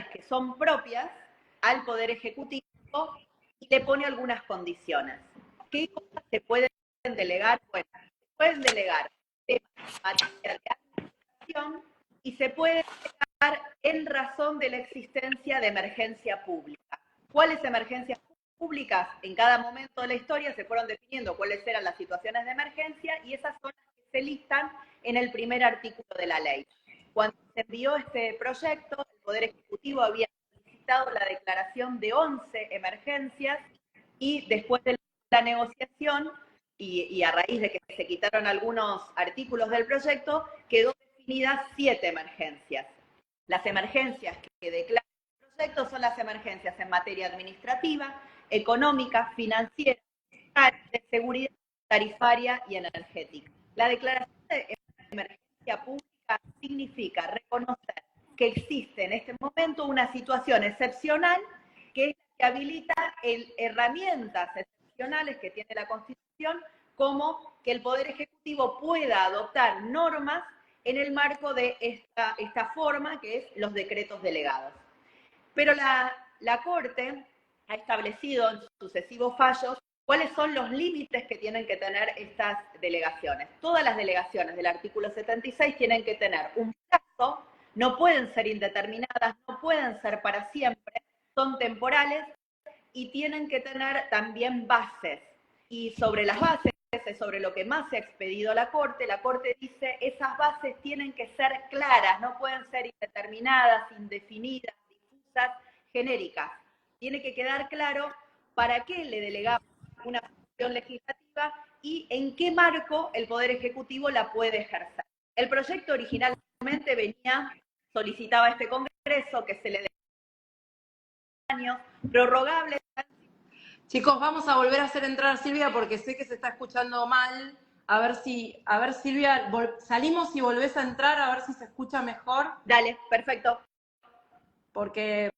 que son propias al Poder Ejecutivo y le pone algunas condiciones. ¿Qué cosas se pueden delegar? Bueno, se pueden delegar temas en materia de administración y se puede delegar en razón de la existencia de emergencia pública. ¿Cuáles emergencias públicas? En cada momento de la historia se fueron definiendo cuáles eran las situaciones de emergencia y esas son las que se listan en el primer artículo de la ley. Cuando se envió este proyecto, el Poder Ejecutivo había solicitado la declaración de 11 emergencias y después de la negociación y a raíz de que se quitaron algunos artículos del proyecto, quedó definidas 7 emergencias. Las emergencias que declara el proyecto son las emergencias en materia administrativa, económica, financiera, de seguridad, tarifaria y energética. La declaración de emergencia pública significa reconocer que existe en este momento una situación excepcional que es la que habilita herramientas excepcionales que tiene la Constitución, como que el Poder Ejecutivo pueda adoptar normas en el marco de esta forma, que es los decretos delegados. Pero la Corte ha establecido en sucesivos fallos cuáles son los límites que tienen que tener estas delegaciones. Todas las delegaciones del artículo 76 tienen que tener un plazo, no pueden ser indeterminadas, no pueden ser para siempre, son temporales y tienen que tener también bases. Y sobre las bases, es sobre lo que más se ha expedido la Corte dice esas bases tienen que ser claras, no pueden ser indeterminadas, indefinidas, difusas, genéricas. Tiene que quedar claro para qué le delegamos una función legislativa y en qué marco el Poder Ejecutivo la puede ejercer. El proyecto originalmente solicitaba a este Congreso que se le dé años, prorrogable. Chicos, vamos a volver a hacer entrar a Silvia porque sé que se está escuchando mal. A ver, Silvia, salimos y volvés a entrar a ver si se escucha mejor. Dale, perfecto. Porque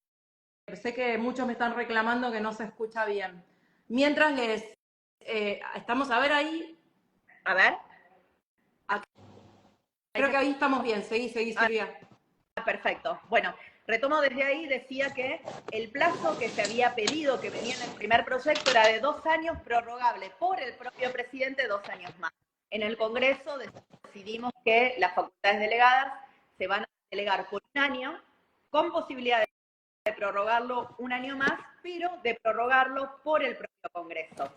sé que muchos me están reclamando que no se escucha bien. Mientras estamos a ver ahí. A ver. Creo que ahí estamos bien. Seguí, Silvia. Perfecto. Bueno, retomo desde ahí, decía que el plazo que se había pedido, que venía en el primer proyecto, era de 2 años, prorrogable por el propio presidente 2 años más. En el Congreso decidimos que las facultades delegadas se van a delegar por 1 año, con posibilidad de prorrogarlo 1 año más, pero de prorrogarlo por el propio Congreso.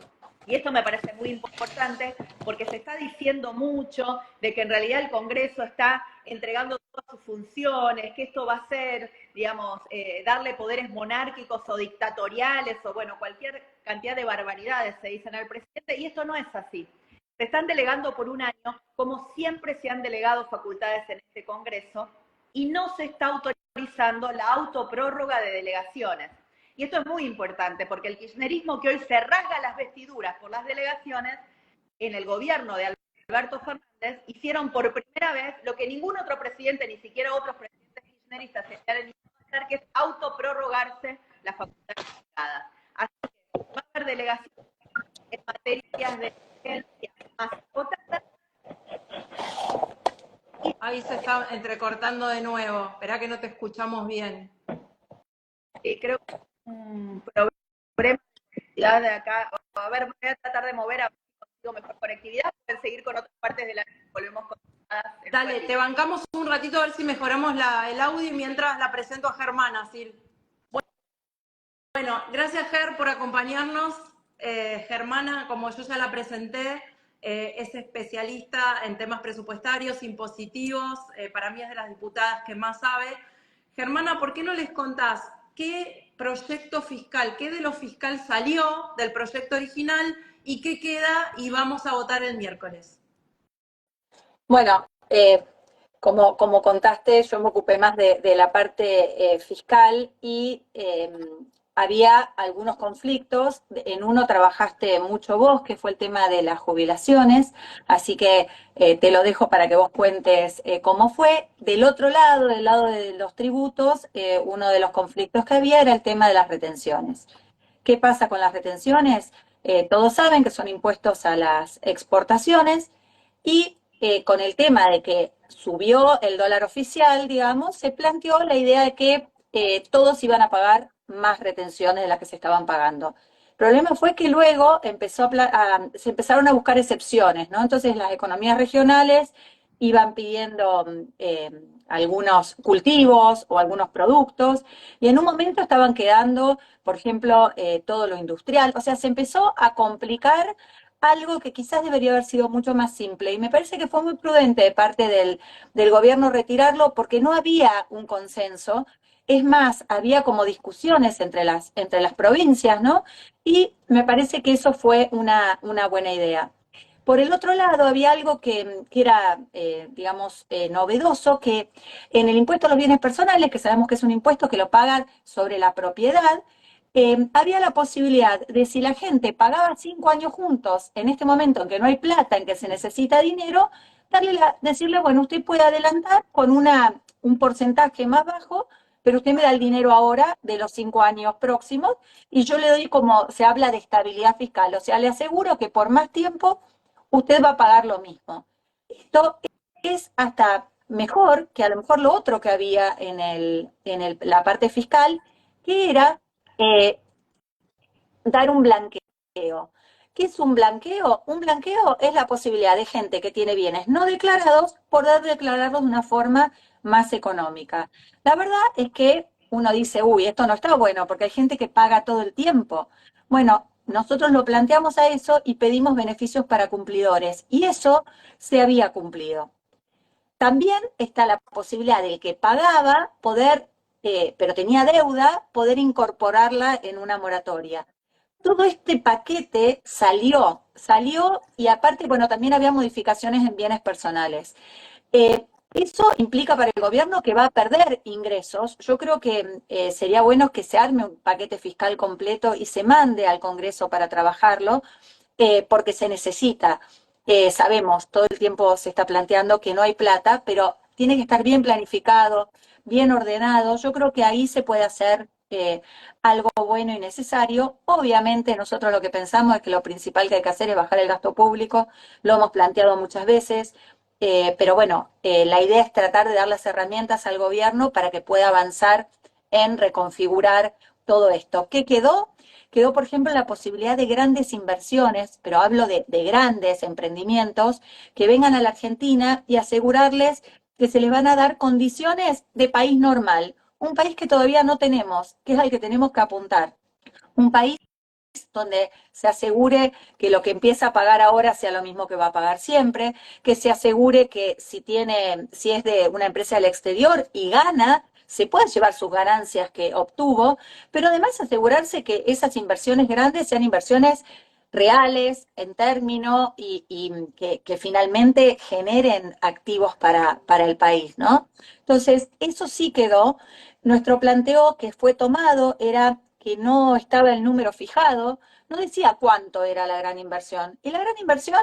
Y esto me parece muy importante porque se está diciendo mucho de que en realidad el Congreso está entregando todas sus funciones, que esto va a ser, digamos, darle poderes monárquicos o dictatoriales o, bueno, cualquier cantidad de barbaridades se dicen al presidente, y esto no es así. Se están delegando por 1 año, como siempre se han delegado facultades en este Congreso, y no se está autorizando la autoprórroga de delegaciones. Y esto es muy importante, porque el kirchnerismo que hoy se rasga las vestiduras por las delegaciones, en el gobierno de Alberto Fernández, hicieron por primera vez lo que ningún otro presidente, ni siquiera otros presidentes kirchneristas se han animado a hacer, que es autoprorrogarse las facultades delegadas. Así que va a haber delegaciones en materias de emergencia más votadas. Ahí se está entrecortando de nuevo. Esperá que no te escuchamos bien. Creo que un problema de acá. A ver, voy a tratar de mover a ver si consigo mejor conectividad. Pueden seguir con otras partes de la. Volvemos con. Dale, te bancamos un ratito a ver si mejoramos el audio y mientras la presento a Germana, Sil. Bueno, gracias Ger por acompañarnos. Germana, como yo ya la presenté, es especialista en temas presupuestarios, impositivos, para mí es de las diputadas que más sabe. Germana, ¿por qué no les contás qué proyecto fiscal, qué de lo fiscal salió del proyecto original y qué queda y vamos a votar el miércoles? Bueno, como contaste, yo me ocupé más de la parte fiscal y había algunos conflictos. En uno trabajaste mucho vos, que fue el tema de las jubilaciones, así que te lo dejo para que vos cuentes cómo fue. Del otro lado, del lado de los tributos, uno de los conflictos que había era el tema de las retenciones. ¿Qué pasa con las retenciones? Todos saben que son impuestos a las exportaciones y con el tema de que subió el dólar oficial, digamos, se planteó la idea de que todos iban a pagar más retenciones de las que se estaban pagando. El problema fue que luego se empezaron a buscar excepciones, ¿no? Entonces las economías regionales iban pidiendo algunos cultivos o algunos productos, y en un momento estaban quedando, por ejemplo, todo lo industrial. O sea, se empezó a complicar algo que quizás debería haber sido mucho más simple, y me parece que fue muy prudente de parte del gobierno retirarlo, porque no había un consenso. Es más, había como discusiones entre las provincias, ¿no? Y me parece que eso fue una buena idea. Por el otro lado, había algo que era, digamos, novedoso, que en el impuesto a los bienes personales, que sabemos que es un impuesto que lo pagan sobre la propiedad, había la posibilidad de, si la gente pagaba 5 años juntos, en este momento en que no hay plata, en que se necesita dinero, decirle, bueno, usted puede adelantar con un porcentaje más bajo, pero usted me da el dinero ahora de los 5 años próximos, y yo le doy, como se habla de estabilidad fiscal, o sea, le aseguro que por más tiempo usted va a pagar lo mismo. Esto es hasta mejor que a lo mejor lo otro que había la parte fiscal, que era eh, dar un blanqueo. ¿Qué es un blanqueo? Un blanqueo es la posibilidad de gente que tiene bienes no declarados poder declararlos de una forma más económica. La verdad es que uno dice, uy, esto no está bueno, porque hay gente que paga todo el tiempo. Bueno, nosotros lo planteamos a eso y pedimos beneficios para cumplidores, y eso se había cumplido. También está la posibilidad del que pagaba poder, pero tenía deuda, poder incorporarla en una moratoria. Todo este paquete salió, y aparte, bueno, también había modificaciones en bienes personales. Eso implica para el gobierno que va a perder ingresos. Yo creo que sería bueno que se arme un paquete fiscal completo y se mande al Congreso para trabajarlo, porque se necesita. Sabemos, todo el tiempo se está planteando que no hay plata, pero tiene que estar bien planificado, bien ordenado. Yo creo que ahí se puede hacer algo bueno y necesario. Obviamente nosotros lo que pensamos es que lo principal que hay que hacer es bajar el gasto público, lo hemos planteado muchas veces, pero bueno, la idea es tratar de dar las herramientas al gobierno para que pueda avanzar en reconfigurar todo esto. ¿Qué quedó? Quedó, por ejemplo, la posibilidad de grandes inversiones, pero hablo de grandes emprendimientos, que vengan a la Argentina y asegurarles que se les van a dar condiciones de país normal, un país que todavía no tenemos, que es al que tenemos que apuntar. Un país donde se asegure que lo que empieza a pagar ahora sea lo mismo que va a pagar siempre, que se asegure que si es de una empresa del exterior y gana, se pueda llevar sus ganancias que obtuvo, pero además asegurarse que esas inversiones grandes sean inversiones reales en término, y que finalmente generen activos para el país, ¿no? Entonces, eso sí quedó. Nuestro planteo que fue tomado era que no estaba el número fijado, no decía cuánto era la gran inversión. Y la gran inversión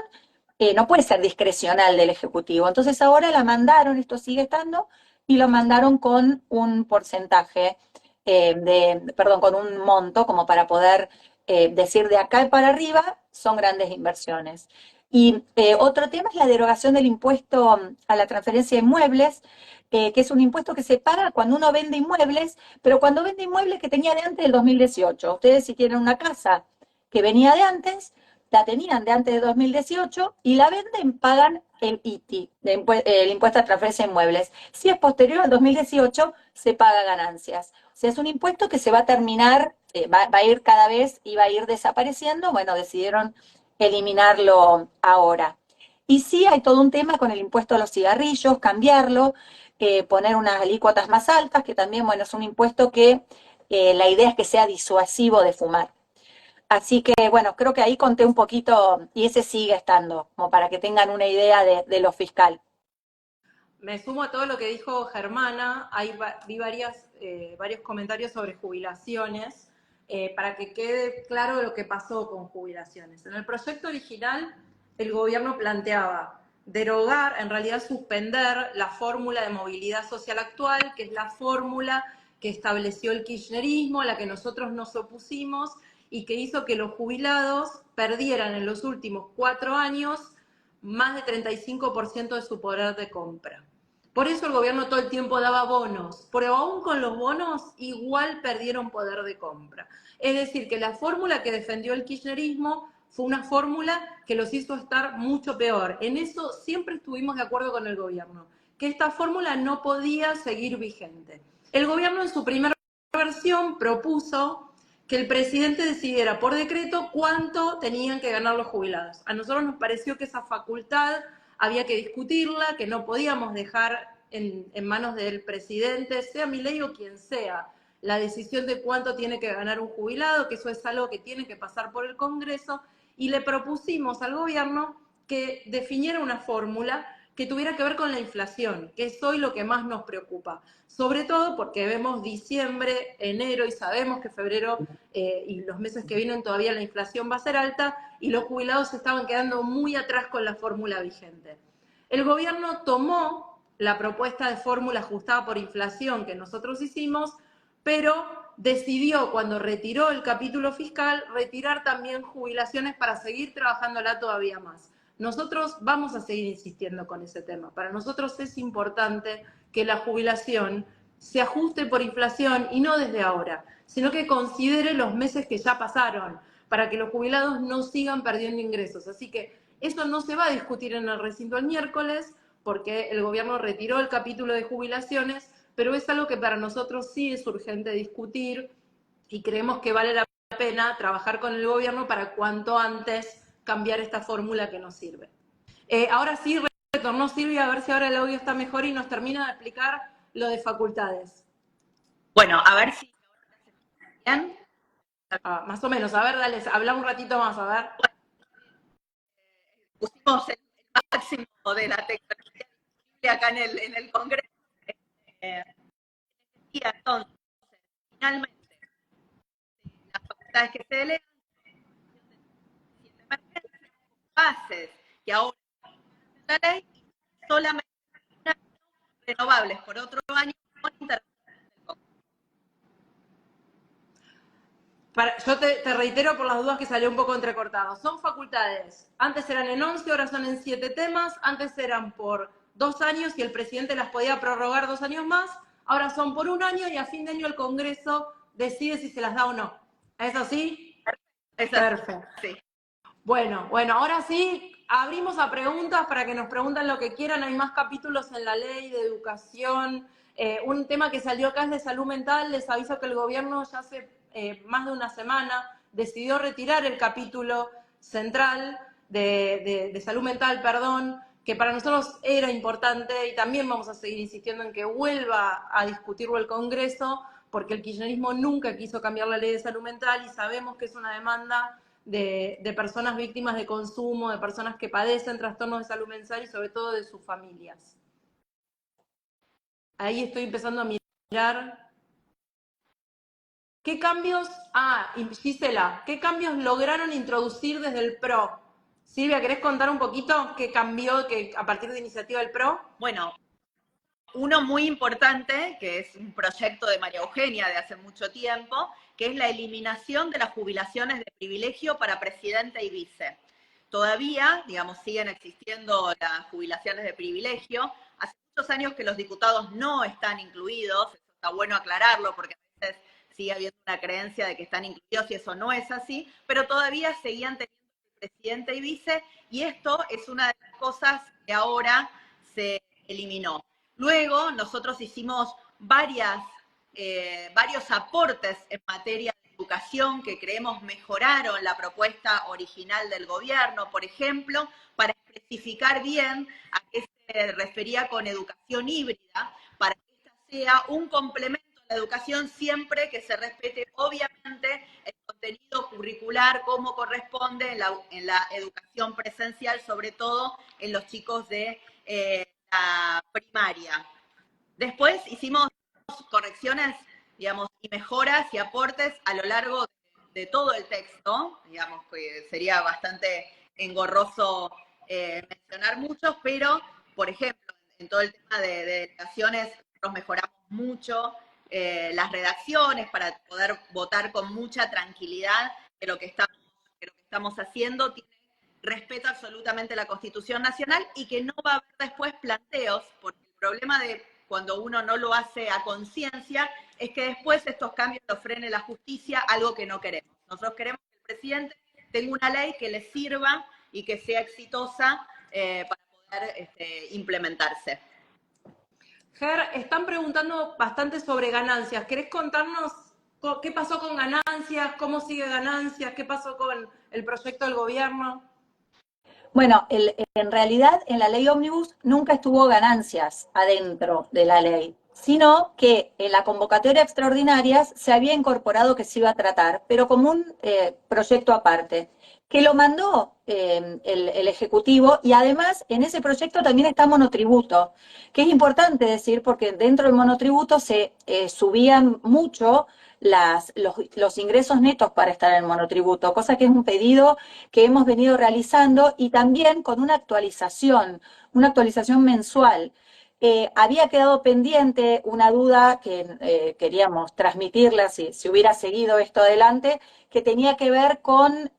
no puede ser discrecional del Ejecutivo. Entonces ahora la mandaron, esto sigue estando, y lo mandaron con un porcentaje, perdón, con un monto, como para poder decir de acá para arriba son grandes inversiones. Y otro tema es la derogación del impuesto a la transferencia de inmuebles, que es un impuesto que se paga cuando uno vende inmuebles, pero cuando vende inmuebles que tenía de antes del 2018. Ustedes, si tienen una casa que venía de antes, la tenían de antes de 2018 y la venden, pagan el ITI, el impuesto a transferencia de inmuebles. Si es posterior al 2018, se paga ganancias. O sea, es un impuesto que se va a terminar, va a ir cada vez y va a ir desapareciendo. Bueno, decidieron eliminarlo ahora. Y sí, hay todo un tema con el impuesto a los cigarrillos, cambiarlo, poner unas alícuotas más altas, que también, bueno, es un impuesto que la idea es que sea disuasivo de fumar. Así que, bueno, creo que ahí conté un poquito, y ese sigue estando, como para que tengan una idea de lo fiscal. Me sumo a todo lo que dijo Germana. Vi varios comentarios sobre jubilaciones, para que quede claro lo que pasó con jubilaciones. En el proyecto original, el gobierno planteaba derogar, en realidad suspender la fórmula de movilidad social actual, que es la fórmula que estableció el kirchnerismo, a la que nosotros nos opusimos, y que hizo que los jubilados perdieran en los últimos 4 años más de 35% de su poder de compra. Por eso el gobierno todo el tiempo daba bonos, pero aún con los bonos igual perdieron poder de compra. Es decir, que la fórmula que defendió el kirchnerismo fue una fórmula que los hizo estar mucho peor. En eso siempre estuvimos de acuerdo con el gobierno, que esta fórmula no podía seguir vigente. El gobierno en su primera versión propuso que el presidente decidiera por decreto cuánto tenían que ganar los jubilados. A nosotros nos pareció que esa facultad había que discutirla, que no podíamos dejar en manos del presidente, sea Milei o quien sea, la decisión de cuánto tiene que ganar un jubilado, que eso es algo que tiene que pasar por el Congreso, y le propusimos al gobierno que definiera una fórmula que tuviera que ver con la inflación, que es hoy lo que más nos preocupa. Sobre todo porque vemos diciembre, enero y sabemos que febrero y los meses que vienen todavía la inflación va a ser alta y los jubilados se estaban quedando muy atrás con la fórmula vigente. El gobierno tomó la propuesta de fórmula ajustada por inflación que nosotros hicimos, pero decidió, cuando retiró el capítulo fiscal, retirar también jubilaciones para seguir trabajándola todavía más. Nosotros vamos a seguir insistiendo con ese tema. Para nosotros es importante que la jubilación se ajuste por inflación y no desde ahora, sino que considere los meses que ya pasaron, para que los jubilados no sigan perdiendo ingresos. Así que eso no se va a discutir en el recinto el miércoles, porque el gobierno retiró el capítulo de jubilaciones, pero es algo que para nosotros sí es urgente discutir y creemos que vale la pena trabajar con el gobierno para cuanto antes cambiar esta fórmula que nos sirve. Ahora sí retornó Silvia, a ver si ahora el audio está mejor y nos termina de explicar lo de facultades. Bueno, a ver si bien. Más o menos, a ver, dale, habla un ratito más, a ver. Pusimos el máximo de la tecnología disponible acá en el Congreso. Y entonces, finalmente, las facultades que se delegan, bases que ahora la ley, solamente un año renovables por otro año con intervención del Congreso. Yo te reitero por las dudas que salió un poco entrecortado. Son facultades. Antes eran en 11, ahora son en 7 temas. Antes eran por 2 años y el presidente las podía prorrogar 2 años más. Ahora son por 1 año y a fin de año el Congreso decide si se las da o no. ¿Es así? Es así. Perfecto. Sí. Bueno, ahora sí, abrimos a preguntas para que nos pregunten lo que quieran. Hay más capítulos en la ley de educación. Un tema que salió acá es de salud mental. Les aviso que el gobierno ya hace más de una semana decidió retirar el capítulo central de salud mental, que para nosotros era importante y también vamos a seguir insistiendo en que vuelva a discutirlo el Congreso, porque el kirchnerismo nunca quiso cambiar la ley de salud mental y sabemos que es una demanda de personas víctimas de consumo, de personas que padecen trastornos de salud mental y sobre todo de sus familias. Ahí estoy empezando a mirar. ¿Qué cambios, Gisela, qué cambios lograron introducir desde el PRO? Silvia, ¿querés contar un poquito qué cambió a partir de iniciativa del PRO? Bueno, uno muy importante, que es un proyecto de María Eugenia de hace mucho tiempo, que es la eliminación de las jubilaciones de privilegio para presidente y vice. Todavía, digamos, siguen existiendo las jubilaciones de privilegio. Hace muchos años que los diputados no están incluidos, eso está bueno aclararlo porque a veces sigue habiendo una creencia de que están incluidos y eso no es así, pero todavía seguían teniendo presidente y vice, y esto es una de las cosas que ahora se eliminó. Luego nosotros hicimos varios aportes en materia de educación que creemos mejoraron la propuesta original del gobierno, por ejemplo, para especificar bien a qué se refería con educación híbrida, para que esta sea un complemento a la educación siempre que se respete obviamente el contenido curricular como corresponde en la educación presencial, sobre todo en los chicos de la primaria. Después hicimos correcciones, digamos, y mejoras y aportes a lo largo de todo el texto, digamos que sería bastante engorroso mencionar muchos, pero, por ejemplo, en todo el tema de delegaciones, nosotros mejoramos mucho las redacciones para poder votar con mucha tranquilidad que lo que estamos haciendo respeta absolutamente la Constitución Nacional y que no va a haber después planteos, porque el problema de cuando uno no lo hace a conciencia es que después estos cambios los frene la justicia, algo que no queremos. Nosotros queremos que el presidente tenga una ley que le sirva y que sea exitosa para poder implementarse. Ger, están preguntando bastante sobre ganancias. ¿Querés contarnos qué pasó con ganancias? ¿Cómo sigue ganancias? ¿Qué pasó con el proyecto del gobierno? Bueno, en realidad en la ley ómnibus nunca estuvo ganancias adentro de la ley, sino que en la convocatoria extraordinarias se había incorporado que se iba a tratar, pero como un proyecto aparte, que lo mandó el Ejecutivo, y además en ese proyecto también está monotributo, que es importante decir porque dentro del monotributo se subían mucho los ingresos netos para estar en el monotributo, cosa que es un pedido que hemos venido realizando, y también con una actualización mensual. Había quedado pendiente una duda que queríamos transmitirla si hubiera seguido esto adelante, que tenía que ver con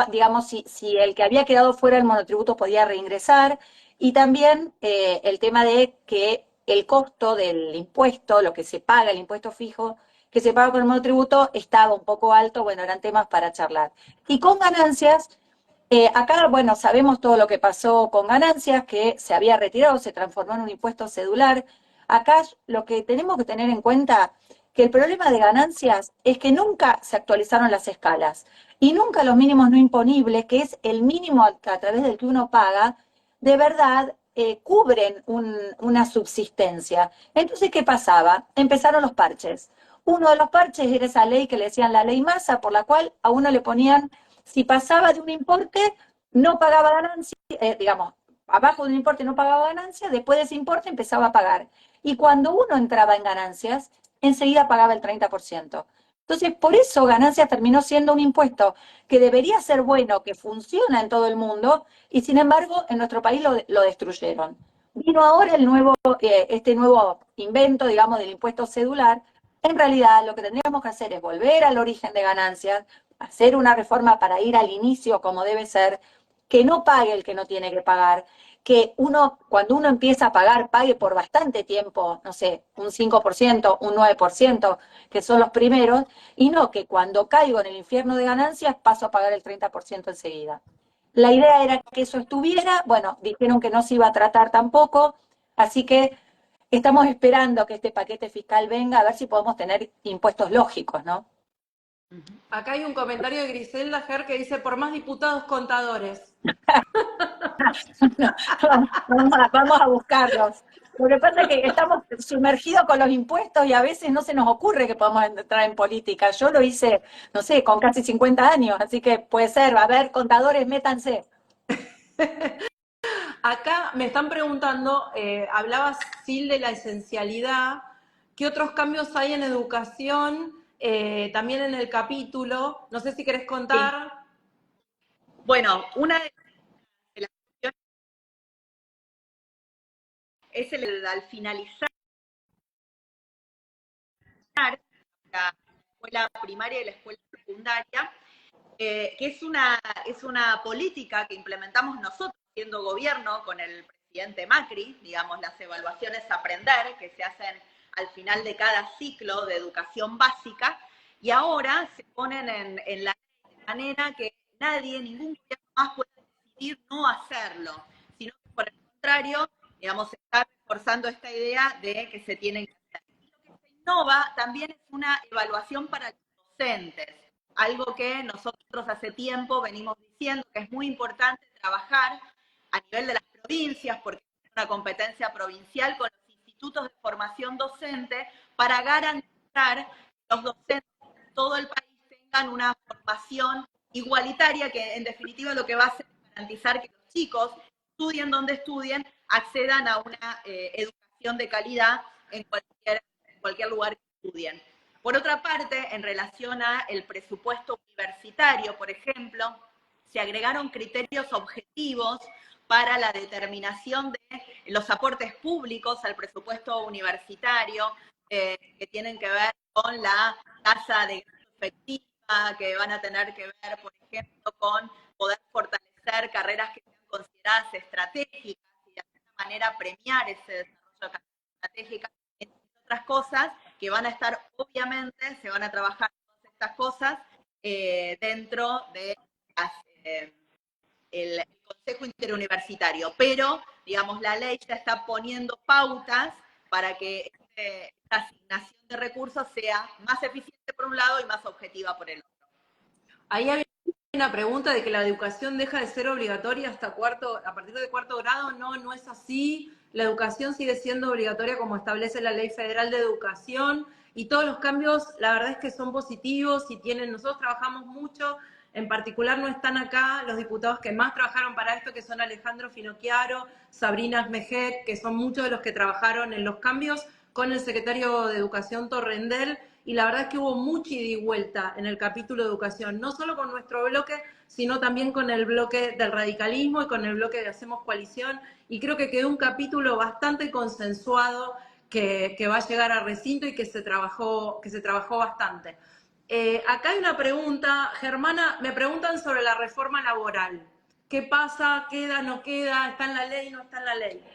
digamos, si el que había quedado fuera del monotributo podía reingresar, y también el tema de que el costo del impuesto, lo que se paga, el impuesto fijo, que se paga con el monotributo, estaba un poco alto. Bueno, eran temas para charlar. Y con ganancias, acá, bueno, sabemos todo lo que pasó con ganancias, que se había retirado, se transformó en un impuesto cedular. Acá lo que tenemos que tener en cuenta, que el problema de ganancias es que nunca se actualizaron las escalas y nunca los mínimos no imponibles, que es el mínimo a través del que uno paga, de verdad cubren una subsistencia. Entonces, ¿qué pasaba? Empezaron los parches. Uno de los parches era esa ley que le decían la ley Massa, por la cual a uno le ponían, si pasaba de un importe, no pagaba ganancia, digamos, abajo de un importe no pagaba ganancia, después de ese importe empezaba a pagar. Y cuando uno entraba en ganancias, enseguida pagaba el 30%. Entonces, por eso ganancias terminó siendo un impuesto que debería ser bueno, que funciona en todo el mundo, y sin embargo en nuestro país lo destruyeron. Vino ahora este nuevo invento, digamos, del impuesto cedular. En realidad lo que tendríamos que hacer es volver al origen de ganancias, hacer una reforma para ir al inicio como debe ser, que no pague el que no tiene que pagar, que cuando uno empieza a pagar, pague por bastante tiempo, no sé, un 5%, un 9%, que son los primeros, y no que cuando caigo en el infierno de ganancias paso a pagar el 30% enseguida. La idea era que eso estuviera, bueno, dijeron que no se iba a tratar tampoco, así que estamos esperando que este paquete fiscal venga, a ver si podemos tener impuestos lógicos, ¿no? Acá hay un comentario de Griselda Ger que dice, por más diputados contadores. Vamos a buscarlos. Lo que pasa es que estamos sumergidos con los impuestos y a veces no se nos ocurre que podamos entrar en política. Yo lo hice, no sé, con casi 50 años, así que puede ser. A ver, contadores, métanse. Acá me están preguntando, hablabas, Sil, de la esencialidad. ¿Qué otros cambios hay en educación? También en el capítulo. No sé si querés contar. Sí. Bueno, una de las cuestiones es al finalizar la escuela primaria y la escuela secundaria, que es una política que implementamos nosotros siendo gobierno con el presidente Macri, digamos, las evaluaciones Aprender, que se hacen al final de cada ciclo de educación básica, y ahora se ponen en la ley de manera que nadie, ningún gobierno más puede decidir no hacerlo, sino que por el contrario, digamos, se está reforzando esta idea de que se tienen que hacer. Y lo que se innova también es una evaluación para los docentes, algo que nosotros hace tiempo venimos diciendo que es muy importante trabajar a nivel de las provincias, porque es una competencia provincial con los institutos de formación docente, para garantizar que los docentes en todo el país tengan una formación igualitaria, que en definitiva lo que va a hacer es garantizar que los chicos, estudien donde estudien, accedan a una educación de calidad en cualquier lugar que estudien. Por otra parte, en relación al presupuesto universitario, por ejemplo, se agregaron criterios objetivos para la determinación de los aportes públicos al presupuesto universitario, que tienen que ver con la tasa de gasto efectiva, que van a tener que ver, por ejemplo, con poder fortalecer carreras que sean consideradas estratégicas, y de alguna manera premiar ese desarrollo de carreras estratégicas, entre otras cosas, que van a estar, obviamente, se van a trabajar todas estas cosas dentro de el Consejo Interuniversitario, pero, digamos, la ley ya está poniendo pautas para que esta asignación de recursos sea más eficiente por un lado y más objetiva por el otro. Ahí había una pregunta de que la educación deja de ser obligatoria a partir de cuarto grado. No, no es así. La educación sigue siendo obligatoria como establece la Ley Federal de Educación, y todos los cambios, la verdad es que son positivos y nosotros trabajamos mucho. En particular no están acá los diputados que más trabajaron para esto, que son Alejandro Finocchiaro, Sabrina Asmejet, que son muchos de los que trabajaron en los cambios con el secretario de Educación Torrendel, y la verdad es que hubo mucha ida y vuelta en el capítulo de educación, no solo con nuestro bloque, sino también con el bloque del radicalismo y con el bloque de Hacemos Coalición, y creo que quedó un capítulo bastante consensuado que va a llegar a recinto y que se trabajó bastante. Acá hay una pregunta, Germana, me preguntan sobre la reforma laboral. ¿Qué pasa? ¿Queda? ¿No queda? ¿Está en la ley? ¿No está en la ley?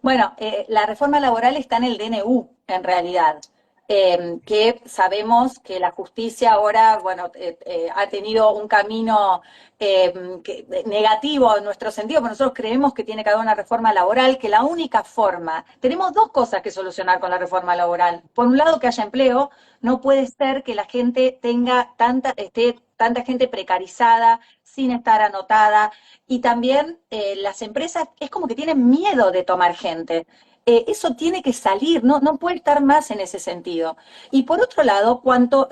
Bueno, la reforma laboral está en el DNU, en realidad, que sabemos que la justicia ahora, bueno, ha tenido un camino negativo en nuestro sentido, pero nosotros creemos que tiene que haber una reforma laboral, que la única forma, tenemos dos cosas que solucionar con la reforma laboral. Por un lado, que haya empleo. No puede ser que la gente esté tanta gente precarizada, sin estar anotada, y también las empresas es como que tienen miedo de tomar gente. Eso tiene que salir, no puede estar más en ese sentido. Y por otro lado,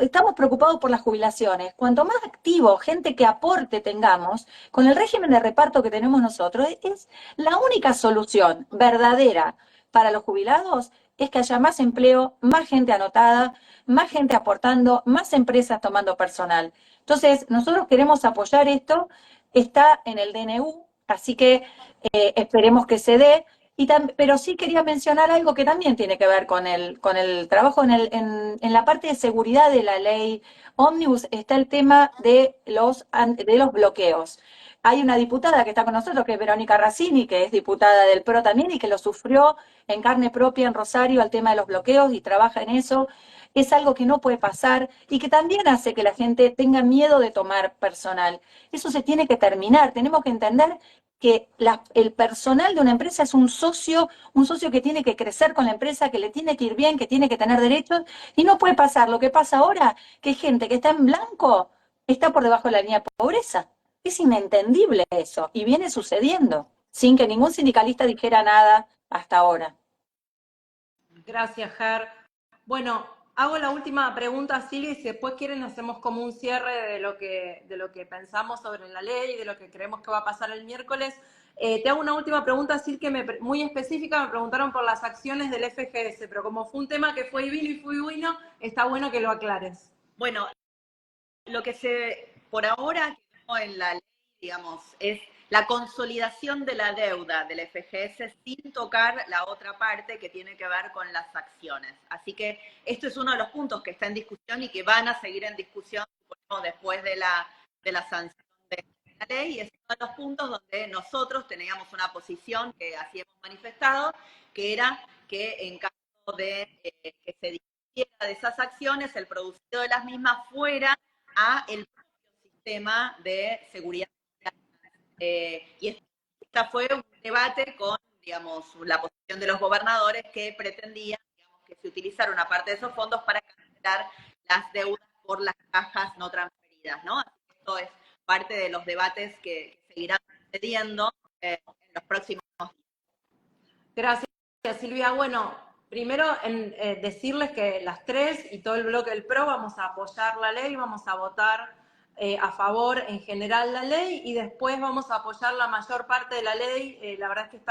estamos preocupados por las jubilaciones, cuanto más activo, gente que aporte tengamos, con el régimen de reparto que tenemos nosotros, es la única solución verdadera para los jubilados, es que haya más empleo, más gente anotada, más gente aportando, más empresas tomando personal. Entonces, nosotros queremos apoyar esto. Está en el DNU, así que esperemos que se dé. Pero sí quería mencionar algo que también tiene que ver con el trabajo en la parte de seguridad de la ley Ómnibus. Está el tema de los bloqueos. Hay una diputada que está con nosotros, que es Verónica Racini, que es diputada del PRO también y que lo sufrió en carne propia en Rosario, al tema de los bloqueos, y trabaja en eso. Es algo que no puede pasar y que también hace que la gente tenga miedo de tomar personal. Eso se tiene que terminar. Tenemos que entender que el personal de una empresa es un socio que tiene que crecer con la empresa, que le tiene que ir bien, que tiene que tener derechos, y no puede pasar lo que pasa ahora, que gente que está en blanco está por debajo de la línea de pobreza. Es inentendible eso, y viene sucediendo, sin que ningún sindicalista dijera nada hasta ahora. Gracias, Ger. Bueno, hago la última pregunta, Silvia, y si después quieren hacemos como un cierre de lo que pensamos sobre la ley, de lo que creemos que va a pasar el miércoles. Te hago una última pregunta, Silvia, muy específica. Me preguntaron por las acciones del FGS, pero como fue un tema que fue y vino, está bueno que lo aclares. Bueno, lo que por ahora quedó en la ley, digamos, es la consolidación de la deuda del FGS sin tocar la otra parte que tiene que ver con las acciones. Así que esto es uno de los puntos que está en discusión y que van a seguir en discusión después de la sanción de la ley, y es uno de los puntos donde nosotros teníamos una posición que así hemos manifestado, que era que en caso de que se discutiera de esas acciones, el producido de las mismas fuera a el propio sistema de seguridad social. Y esta fue un debate con, digamos, la posición de los gobernadores que pretendían, digamos, que se utilizara una parte de esos fondos para cancelar las deudas por las cajas no transferidas, ¿no? Así que esto es parte de los debates que seguirán sucediendo en los próximos días. Gracias, Silvia. Bueno, primero decirles que las tres y todo el bloque del PRO vamos a apoyar la ley, vamos a votar a favor en general la ley, y después vamos a apoyar la mayor parte de la ley. La verdad es que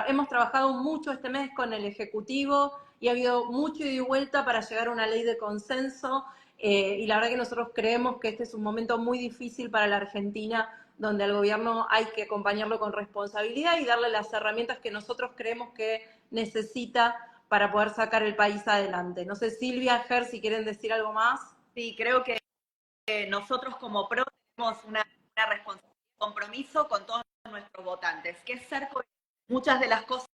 hemos trabajado mucho este mes con el Ejecutivo y ha habido mucho ida y vuelta para llegar a una ley de consenso, y la verdad que nosotros creemos que este es un momento muy difícil para la Argentina, donde al gobierno hay que acompañarlo con responsabilidad y darle las herramientas que nosotros creemos que necesita para poder sacar el país adelante. No sé, Silvia, Ger, si quieren decir algo más. Sí, creo que nosotros como PRO tenemos una responsabilidad, compromiso con todos nuestros votantes, que es ser coherentes. Muchas de las cosas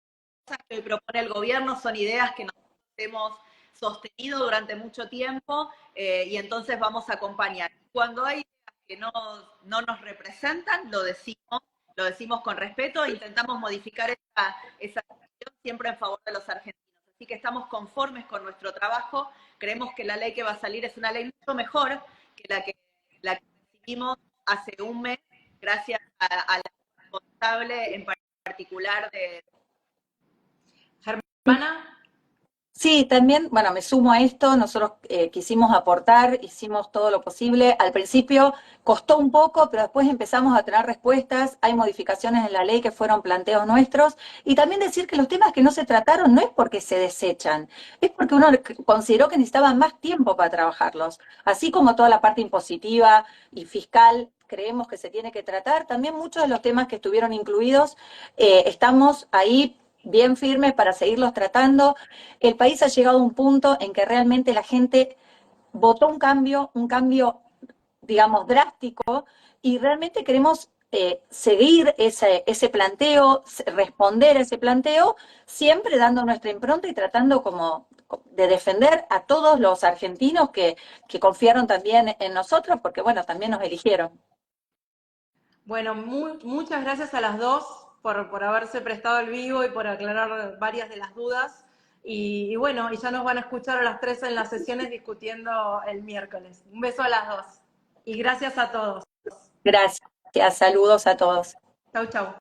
que hoy propone el gobierno son ideas que nosotros hemos sostenido durante mucho tiempo y entonces vamos a acompañar. Cuando hay ideas que no nos representan, lo decimos con respeto e intentamos modificar esa cuestión siempre en favor de los argentinos. Así que estamos conformes con nuestro trabajo, creemos que la ley que va a salir es una ley mucho mejor que la que recibimos hace un mes, gracias a la responsable en particular de... Germana. Sí, también, bueno, me sumo a esto, nosotros quisimos aportar, hicimos todo lo posible. Al principio costó un poco, pero después empezamos a tener respuestas, hay modificaciones en la ley que fueron planteos nuestros, y también decir que los temas que no se trataron no es porque se desechan, es porque uno consideró que necesitaba más tiempo para trabajarlos. Así como toda la parte impositiva y fiscal creemos que se tiene que tratar, también muchos de los temas que estuvieron incluidos estamos ahí bien firmes para seguirlos tratando. El país ha llegado a un punto en que realmente la gente votó un cambio, digamos, drástico, y realmente queremos seguir ese planteo, responder a ese planteo, siempre dando nuestra impronta y tratando como de defender a todos los argentinos que confiaron también en nosotros, porque bueno, también nos eligieron. Bueno, muchas gracias a las dos por haberse prestado el vivo y por aclarar varias de las dudas. Y bueno, y ya nos van a escuchar a las 3 en las sesiones discutiendo el miércoles. Un beso a las dos. Y gracias a todos. Gracias, saludos a todos. Chau, chau.